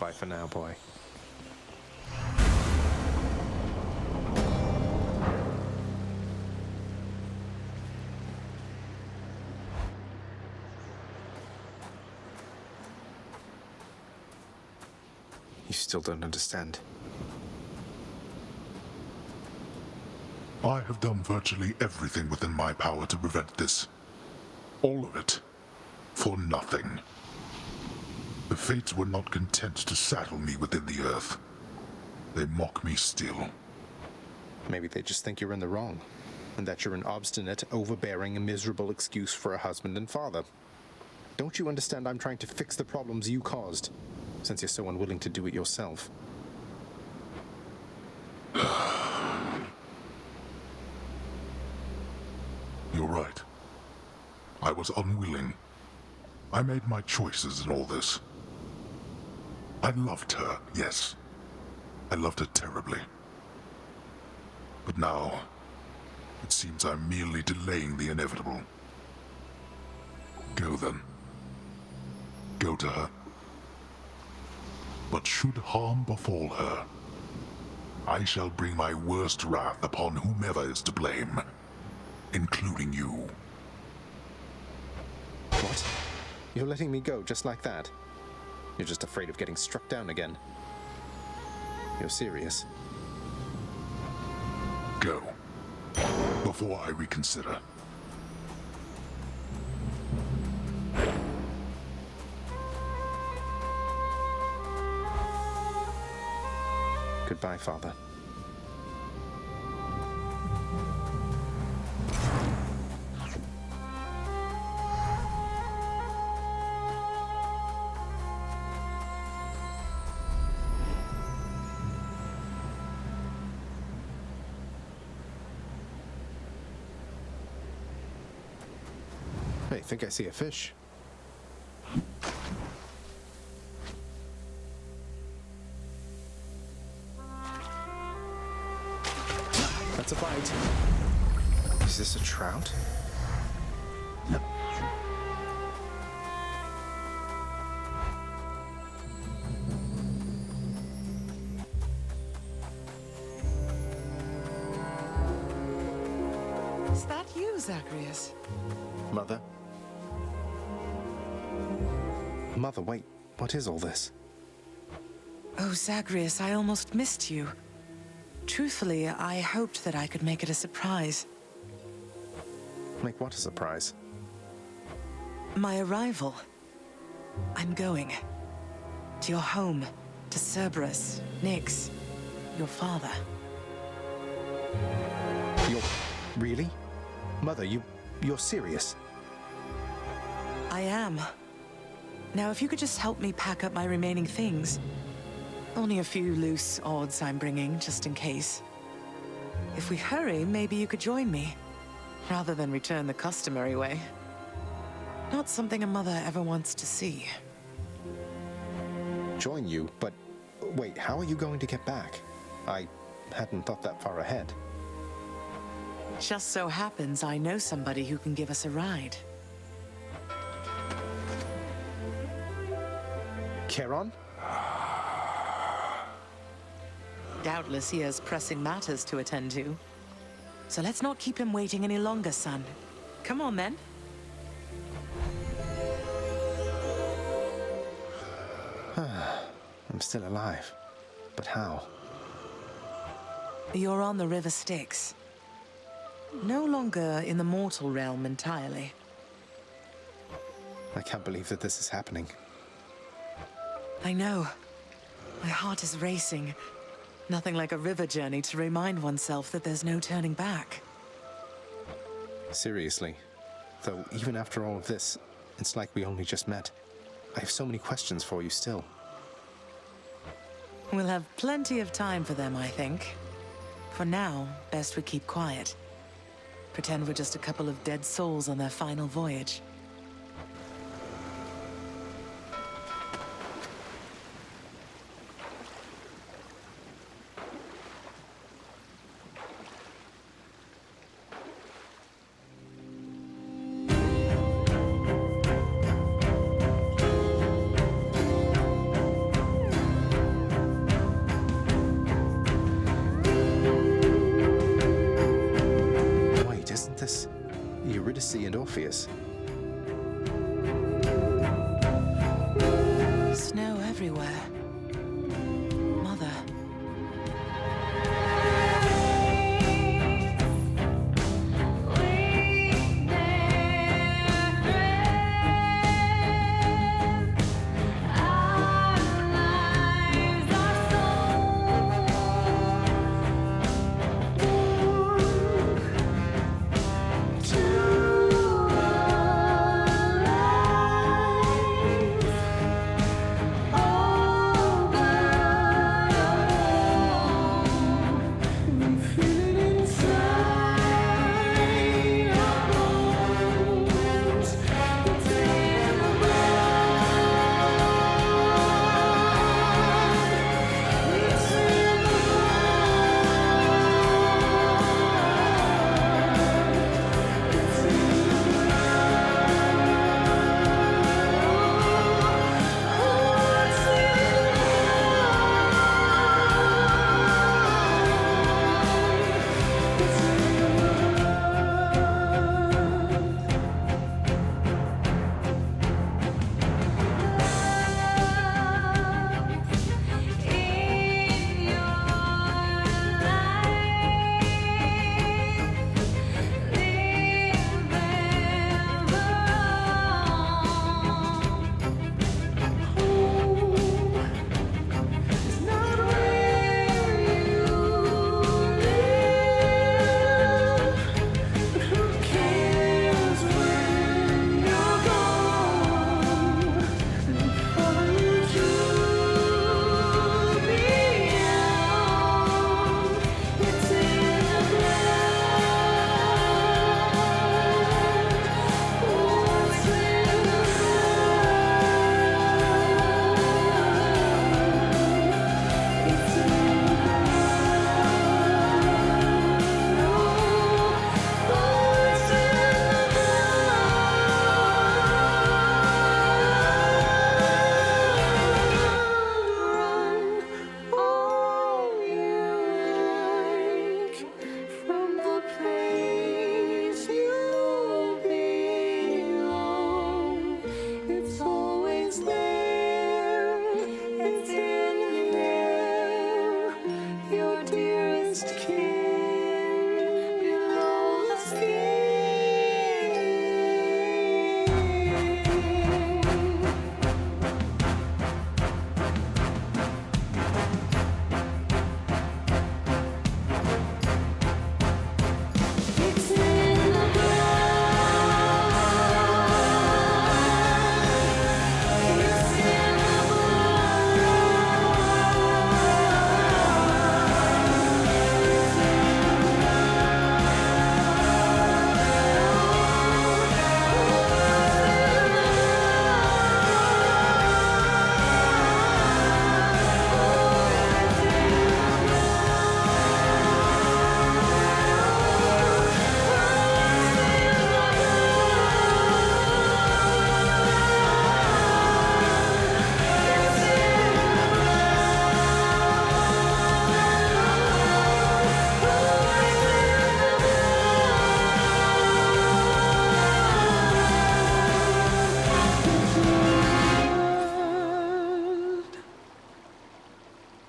Bye for now, boy. You still don't understand. I have done virtually everything within my power to prevent this. All of it. For nothing. The Fates were not content to saddle me within the earth. They mock me still. Maybe they just think you're in the wrong, and that you're an obstinate, overbearing, and miserable excuse for a husband and father. Don't you understand I'm trying to fix the problems you caused, since you're so unwilling to do it yourself? You're right. I was unwilling. I made my choices in all this. I loved her, yes. I loved her terribly. But now, it seems I'm merely delaying the inevitable. Go then. Go to her. But should harm befall her, I shall bring my worst wrath upon whomever is to blame, including you. What? You're letting me go just like that? You're just afraid of getting struck down again. You're serious? Go. Before I reconsider. Goodbye, Father. I think I see a fish. That's a bite. Is this a trout? No. Is that you, Zacharias? Mother? Mother, wait. What is all this? Oh, Zacharias, I almost missed you. Truthfully, I hoped that I could make it a surprise. Make what a surprise? My arrival. I'm going. To your home. To Cerberus, Nyx, your father. You're... really? Mother, you're serious? I am. Now, if you could just help me pack up my remaining things. Only a few loose odds I'm bringing, just in case. If we hurry, maybe you could join me, rather than return the customary way. Not something a mother ever wants to see. Join you? But wait, how are you going to get back? I hadn't thought that far ahead. Just so happens I know somebody who can give us a ride. Charon? Doubtless he has pressing matters to attend to. So let's not keep him waiting any longer, son. Come on, then. I'm still alive. But how? You're on the River Styx. No longer in the mortal realm entirely. I can't believe that this is happening. I know. My heart is racing. Nothing like a river journey to remind oneself that there's no turning back. Seriously. Though, even after all of this, it's like we only just met. I have so many questions for you still. We'll have plenty of time for them, I think. For now, best we keep quiet. Pretend we're just a couple of dead souls on their final voyage. Orpheus. Snow everywhere. Mother.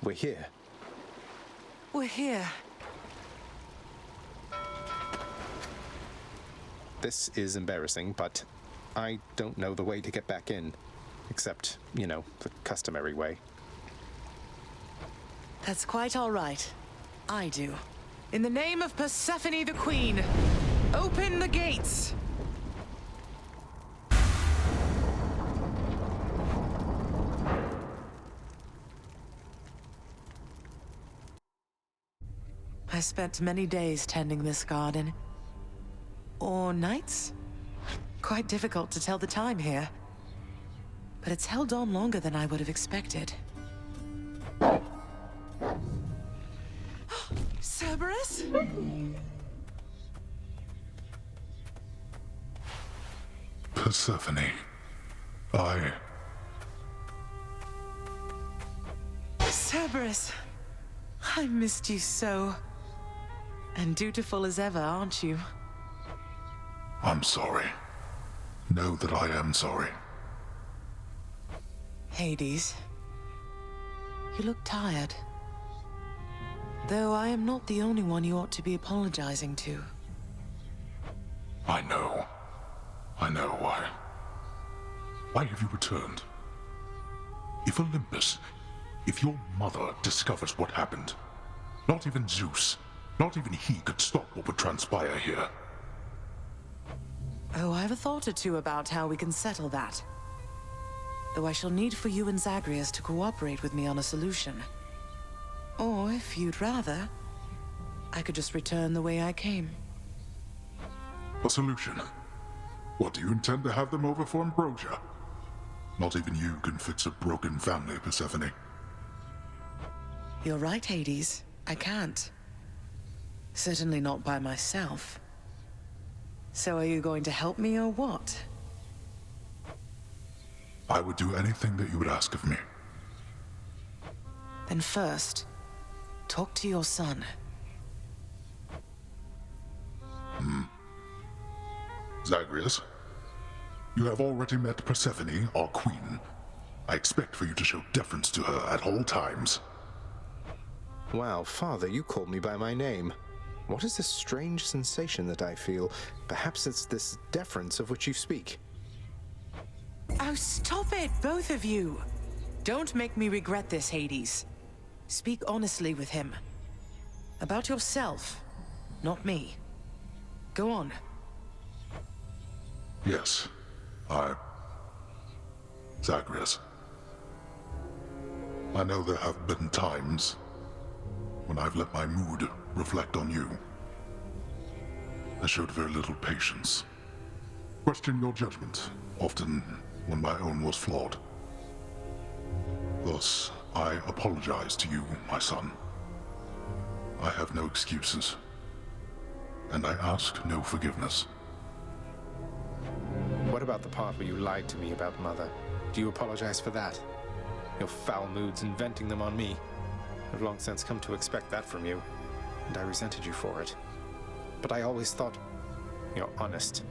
We're here. We're here. This is embarrassing, but I don't know the way to get back in. Except, you know, the customary way. That's quite all right. I do. In the name of Persephone the Queen, open the gates! I spent many days tending this garden. Or nights? Quite difficult to tell the time here. But it's held on longer than I would have expected. Cerberus? Persephone, Cerberus, I missed you so. And dutiful as ever, aren't you? I'm sorry. know that I am sorry. Hades, you look tired. Though I am not the only one you ought to be apologizing to. I know. I know why. Why have you returned? If Olympus, if your mother discovers what happened, not even Zeus, not even he could stop what would transpire here. Oh, I have a thought or two about how we can settle that. Though I shall need for you and Zagreus to cooperate with me on a solution. Or, if you'd rather, I could just return the way I came. A solution? What, do you intend to have them over for ambrosia? Not even you can fix a broken family, Persephone. You're right, Hades. I can't. Certainly not by myself. So are you going to help me or what? I would do anything that you would ask of me. Then first, talk to your son. Zagreus, you have already met Persephone, our queen. I expect for you to show deference to her at all times. Wow, Father, you called me by my name. What is this strange sensation that I feel? Perhaps it's this deference of which you speak. Oh, stop it, both of you! Don't make me regret this, Hades. Speak honestly with him. About yourself, not me. Go on. Yes, Zagreus. I know there have been times when I've let my mood reflect on you. I showed very little patience. Questioned your judgment, often when my own was flawed. Thus, I apologize to you, my son. I have no excuses, and I ask no forgiveness. What about the part where you lied to me about Mother? Do you apologize for that? Your foul moods and venting them on me. I've long since come to expect that from you, and I resented you for it. But I always thought you're honest.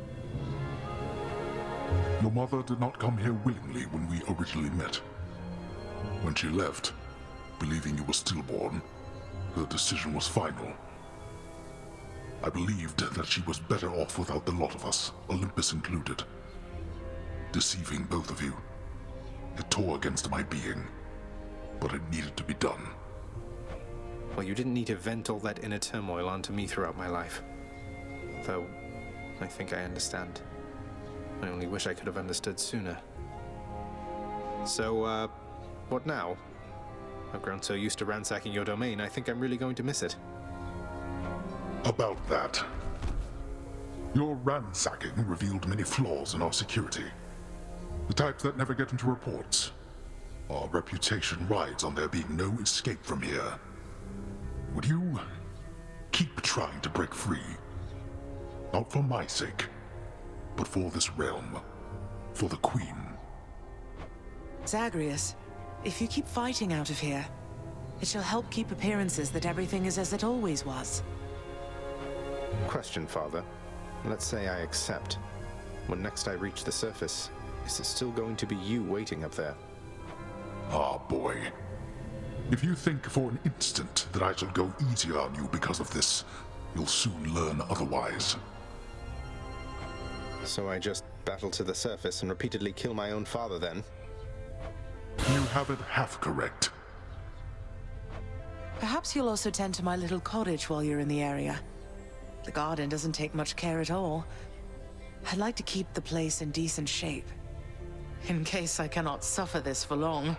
Your mother did not come here willingly when we originally met. When she left, believing you were stillborn, her decision was final. I believed that she was better off without the lot of us, Olympus included. Deceiving both of you. It tore against my being, but it needed to be done. Well, you didn't need to vent all that inner turmoil onto me throughout my life. Though, I think I understand. I only wish I could have understood sooner. So, what now? I've grown so used to ransacking your domain, I think I'm really going to miss it. About that. Your ransacking revealed many flaws in our security. The types that never get into reports. Our reputation rides on there being no escape from here. Would you keep trying to break free? Not for my sake, but for this realm. For the Queen. Zagreus, if you keep fighting out of here, it shall help keep appearances that everything is as it always was. Question, Father. Let's say I accept. When next I reach the surface, is it still going to be you waiting up there? Ah, boy. If you think for an instant that I shall go easier on you because of this, you'll soon learn otherwise. So I just battle to the surface and repeatedly kill my own father then? You have it half correct. Perhaps you'll also tend to my little cottage while you're in the area. The garden doesn't take much care at all. I'd like to keep the place in decent shape, in case I cannot suffer this for long.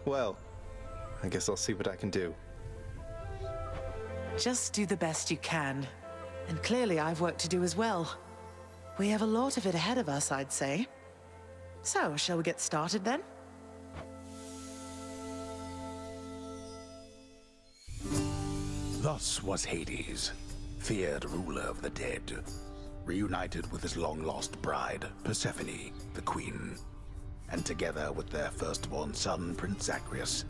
Well, I guess I'll see what I can do. Just do the best you can. And clearly I've work to do as well. We have a lot of it ahead of us, I'd say. So, shall we get started then? Thus was Hades, feared ruler of the dead, reunited with his long-lost bride, Persephone, the queen. And together with their firstborn son, Prince Zagreus,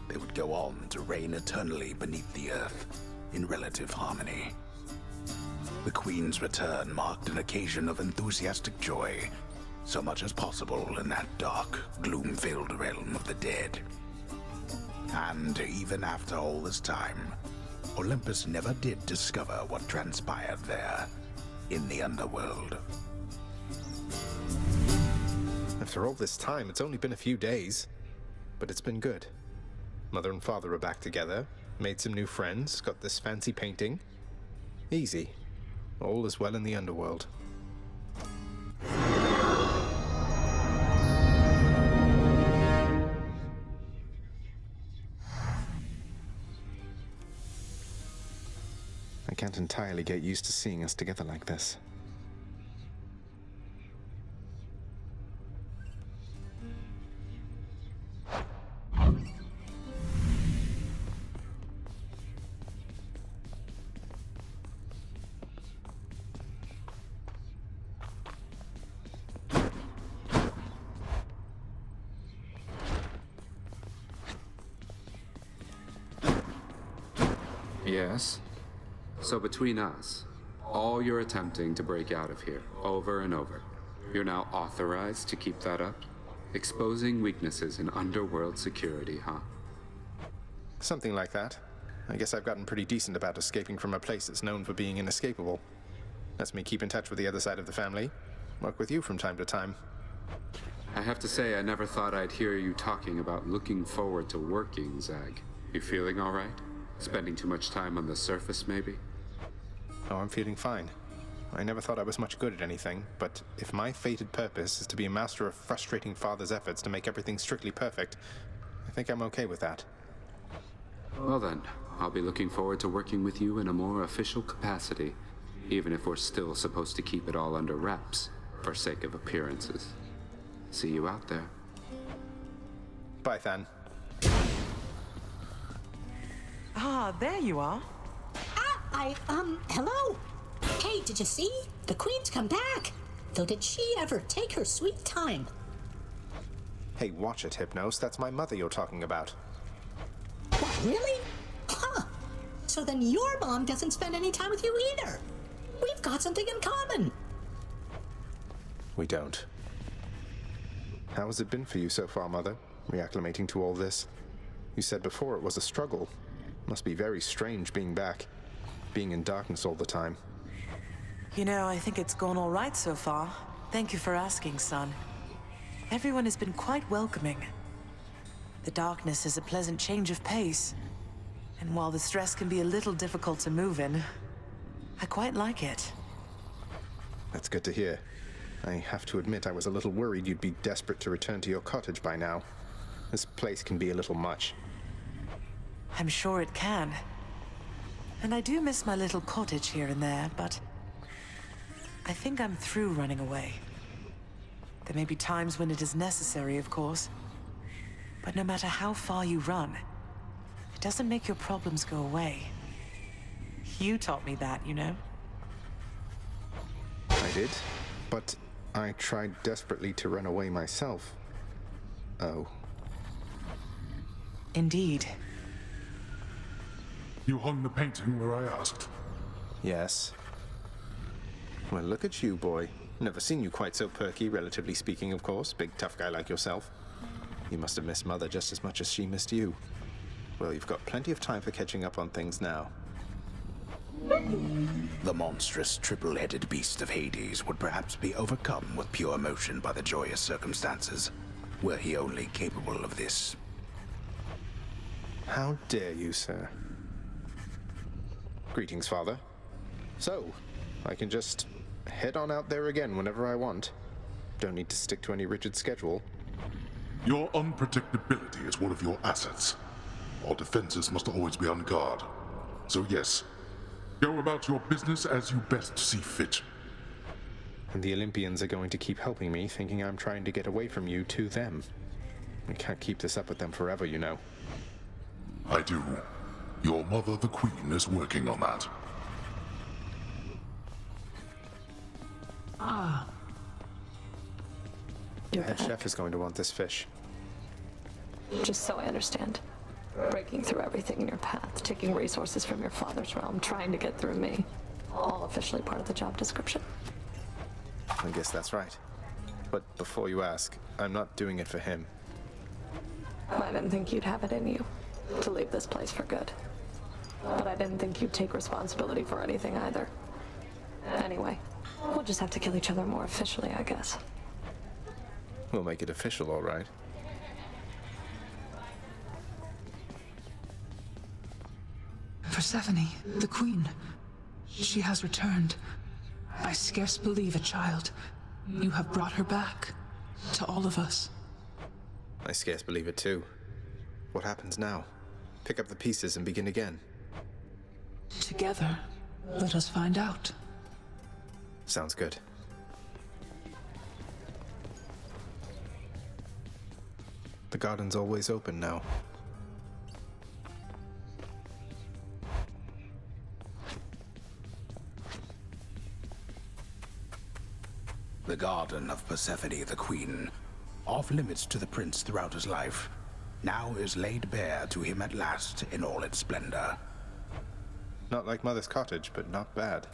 they would go on to reign eternally beneath the earth, in relative harmony. The Queen's return marked an occasion of enthusiastic joy, so much as possible in that dark, gloom-filled realm of the dead. And even after all this time, Olympus never did discover what transpired there, in the underworld. After all this time, it's only been a few days. But it's been good. Mother and father are back together, made some new friends, got this fancy painting. Easy. All is well in the underworld. I can't entirely get used to seeing us together like this. Yes? So between us, all you're attempting to break out of here, over and over, you're now authorized to keep that up? Exposing weaknesses in underworld security, huh? Something like that. I guess I've gotten pretty decent about escaping from a place that's known for being inescapable. Lets me keep in touch with the other side of the family. Work with you from time to time. I have to say, I never thought I'd hear you talking about looking forward to working, Zag. You feeling all right? Spending too much time on the surface, maybe? Oh, I'm feeling fine. I never thought I was much good at anything, but if my fated purpose is to be a master of frustrating father's efforts to make everything strictly perfect, I think I'm okay with that. Well then, I'll be looking forward to working with you in a more official capacity, even if we're still supposed to keep it all under wraps, for sake of appearances. See you out there. Bye, Than. Ah, there you are. Hello? Hey, did you see? The Queen's come back. Though did she ever take her sweet time? Hey, watch it, Hypnos. That's my mother you're talking about. What, really? Huh. So then your mom doesn't spend any time with you either. We've got something in common. We don't. How has it been for you so far, Mother? Reacclimating to all this? You said before it was a struggle. Must be very strange being back. Being in darkness all the time. You know, I think it's gone all right so far. Thank you for asking, son. Everyone has been quite welcoming. The darkness is a pleasant change of pace. And while the stress can be a little difficult to move in, I quite like it. That's good to hear. I have to admit I was a little worried you'd be desperate to return to your cottage by now. This place can be a little much. I'm sure it can. And I do miss my little cottage here and there, but I think I'm through running away. There may be times when it is necessary, of course. But no matter how far you run, it doesn't make your problems go away. You taught me that, you know? I did, but I tried desperately to run away myself. Oh. Indeed. You hung the painting where I asked. Yes. Well, look at you, boy. Never seen you quite so perky, relatively speaking, of course. Big, tough guy like yourself. You must have missed Mother just as much as she missed you. Well, you've got plenty of time for catching up on things now. The monstrous triple-headed beast of Hades would perhaps be overcome with pure emotion by the joyous circumstances, were he only capable of this. How dare you, sir? Greetings, Father. So, I can just head on out there again whenever I want. Don't need to stick to any rigid schedule. Your unpredictability is one of your assets. Our defenses must always be on guard. So yes, go about your business as you best see fit. And the Olympians are going to keep helping me, thinking I'm trying to get away from you to them. I can't keep this up with them forever, you know. I do. Your mother, the Queen, is working on that. The head chef is going to want this fish. Just so I understand. Breaking through everything in your path, taking resources from your father's realm, trying to get through me. All officially part of the job description. I guess that's right. But before you ask, I'm not doing it for him. I didn't think you'd have it in you to leave this place for good. But I didn't think you'd take responsibility for anything either. Anyway, we'll just have to kill each other more officially, I guess. We'll make it official, all right. Persephone, the queen. She has returned. I scarce believe a child. You have brought her back. To all of us. I scarce believe it too. What happens now? Pick up the pieces and begin again. Together, let us find out. Sounds good. The garden's always open now. The garden of Persephone the Queen, off limits to the prince throughout his life, now is laid bare to him at last in all its splendor. Not like Mother's cottage, but not bad.